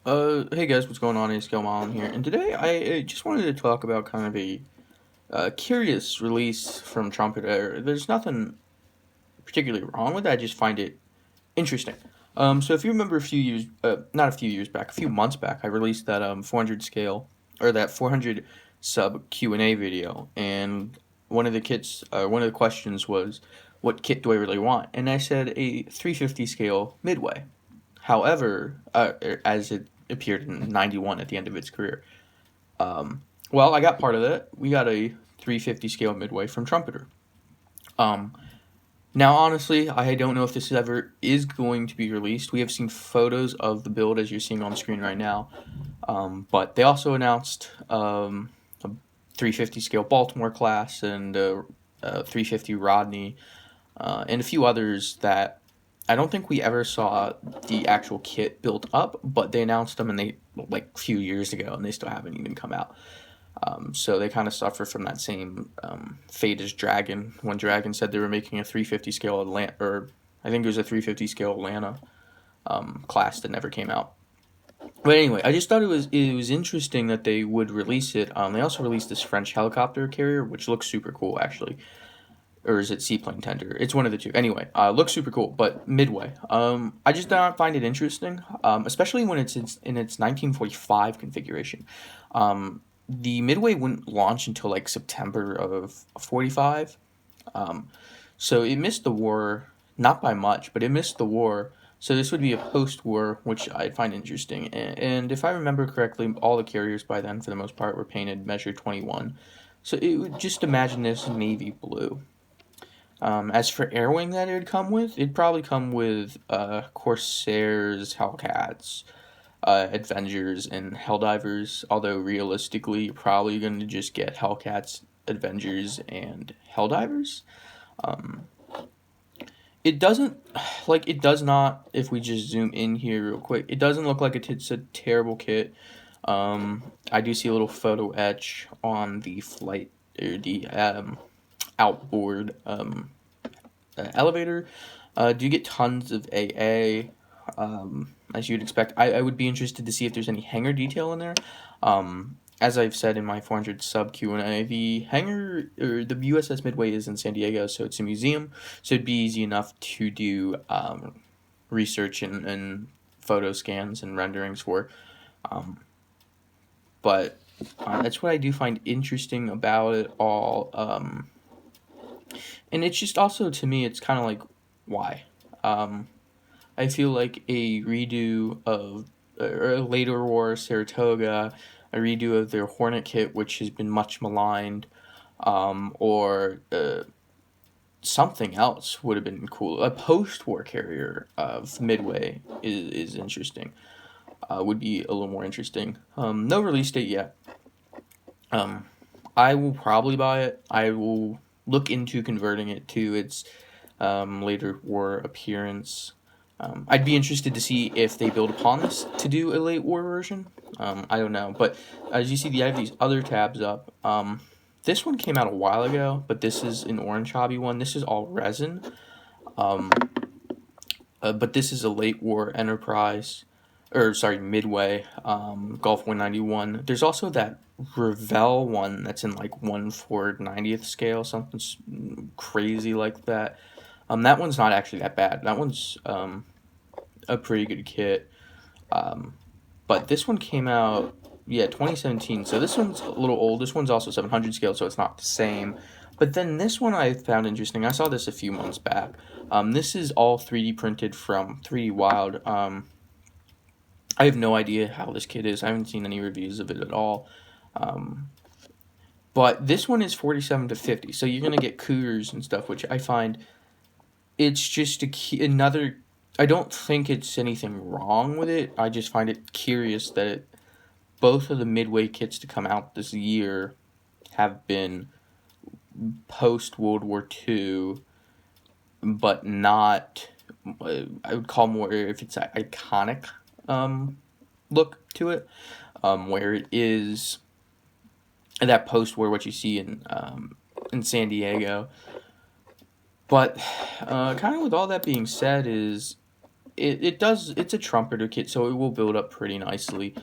Hey guys, what's going on? It's Gilmon here, and today I just wanted to talk about kind of a curious release from Trumpeter. There's nothing particularly wrong with it, I just find it interesting. So if you remember not a few years back, a few months back, I released that 400 scale, or that 400 sub Q&A video, and one of the questions was, what kit do I really want? And I said a 350 scale Midway. However, as it appeared in '91 at the end of its career. Well, I got part of that. We got a 350 scale Midway from Trumpeter. Um, Now, honestly, I don't know if this ever is going to be released. We have seen photos of the build as you're seeing on the screen right now. But they also announced a 350 scale Baltimore class and a 350 Rodney and a few others that I don't think we ever saw the actual kit built up, but they announced them and they like a few years ago, and they still haven't even come out. So they kind of suffer from that same fate as Dragon. When Dragon said they were making a 350 scale Atlanta, or I think it was a 350 scale Atlanta class that never came out. But anyway, I just thought it was interesting that they would release it. They also released this French helicopter carrier, which looks super cool actually, or is it seaplane tender? It's one of the two. Anyway, looks super cool, but Midway. I just don't find it interesting, especially when it's in its 1945 configuration. The Midway wouldn't launch until like September of 45. So it missed the war, not by much, but it missed the war. So this would be a post-war, which I find interesting. And if I remember correctly, all the carriers by then, for the most part, were painted Measure 21. So it would just imagine this navy blue. As for air wing that it would come with, it'd probably come with Corsairs, Hellcats, Avengers, and Helldivers. Although realistically, you're probably going to just get Hellcats, Avengers, and Helldivers. Um, it doesn't, it does not, if we just zoom in here real quick, it doesn't look like it's a terrible kit. I do see a little photo etch on the flight, or the outboard elevator. Do get tons of AA, as you'd expect. I would be interested to see if there's any hangar detail in there. As I've said in my 400 sub Q&A, the hangar, or the USS Midway, is in San Diego, so it's a museum, so it'd be easy enough to do research and photo scans and renderings for. But that's what I do find interesting about it all. And it's just also, to me, it's kind of like, why? I feel like a redo of, or a later war Saratoga, a redo of their Hornet kit, which has been much maligned, or something else would have been cool. A post-war carrier of Midway is interesting. Would be a little more interesting. No release date yet. I will probably buy it. I will look into converting it to its later war appearance. I'd be interested to see if they build upon this to do a late war version. I don't know, but as you see, I have these other tabs up. This one came out a while ago, but this is an orange hobby one. This is all resin. But this is a late war Enterprise, or sorry, Midway, Gulf 191. There's also that Revell one that's in like 1/490th scale, something crazy like that. That one's not actually that bad. That one's a pretty good kit. But this one came out, 2017. So this one's a little old. This one's also 700 scale, so it's not the same. But then this one I found interesting. I saw this a few months back. This is all 3D printed from 3D Wild. I have no idea how this kit is. I haven't seen any reviews of it at all. But this one is 47 to 50, so you're going to get Cougars and stuff, which I find it's just another. I don't think it's anything wrong with it. I just find it curious that both of the Midway kits to come out this year have been post World War II, but not. I would call more if it's an iconic look to it, where it is that post-war what you see in San Diego. But kind of with all that being said, is it does. It's a trumpeter kit, so it will build up pretty nicely.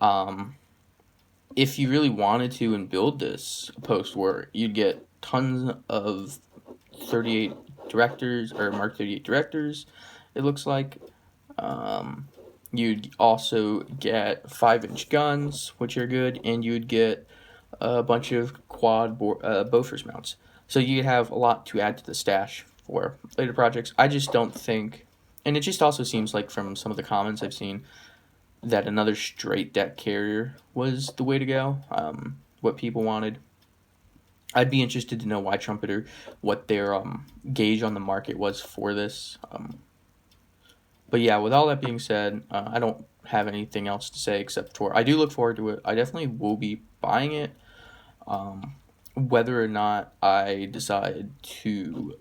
Um, if you really wanted to and build this post-war, you'd get tons of 38 directors or Mark 38 directors. It looks like. Um, you'd also get 5-inch guns, which are good, and you'd get a bunch of Bofors mounts. So you'd have a lot to add to the stash for later projects. I just don't think, and it just also seems like from some of the comments I've seen that another straight deck carrier was the way to go. What people wanted. I'd be interested to know why Trumpeter, what their gauge on the market was for this. But yeah, with all that being said, I don't have anything else to say except for I do look forward to it. I definitely will be buying it. Um, whether or not I decide to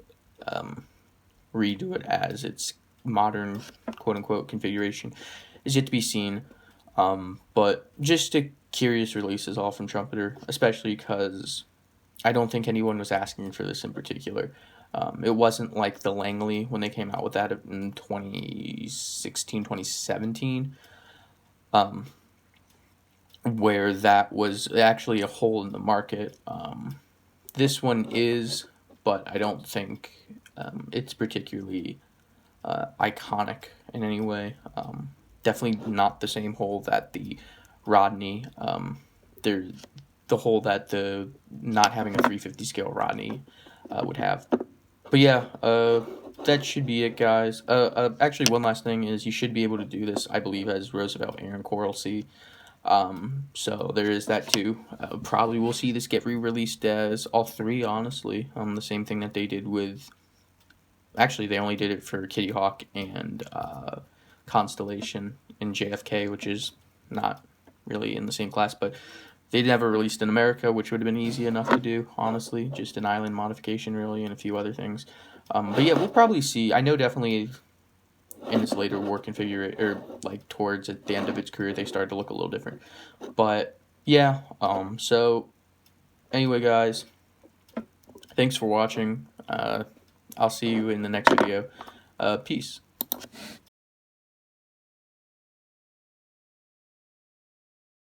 redo it as its modern quote unquote configuration is yet to be seen. But just a curious release is all from Trumpeter, especially because I don't think anyone was asking for this in particular. It wasn't like the Langley when they came out with that in 2016, 2017, where that was actually a hole in the market. This one is, but I don't think it's particularly iconic in any way. Definitely not the same hole that the Rodney, the hole that the not having a 350 scale Rodney would have. But yeah, that should be it, guys. Actually, one last thing is you should be able to do this, I believe, as Roosevelt Aaron Coral C. So there is that too. Probably we'll see this get re-released as all three, honestly. The same thing that they did with. Actually, they only did it for Kitty Hawk and Constellation and JFK, which is not really in the same class, but they never released in America, which would have been easy enough to do, honestly. Just an island modification, really, and a few other things. But yeah, we'll probably see. I know definitely in its later war configuration, or like towards at the end of its career, they started to look a little different. But yeah, so anyway, guys, thanks for watching. I'll see you in the next video. Peace.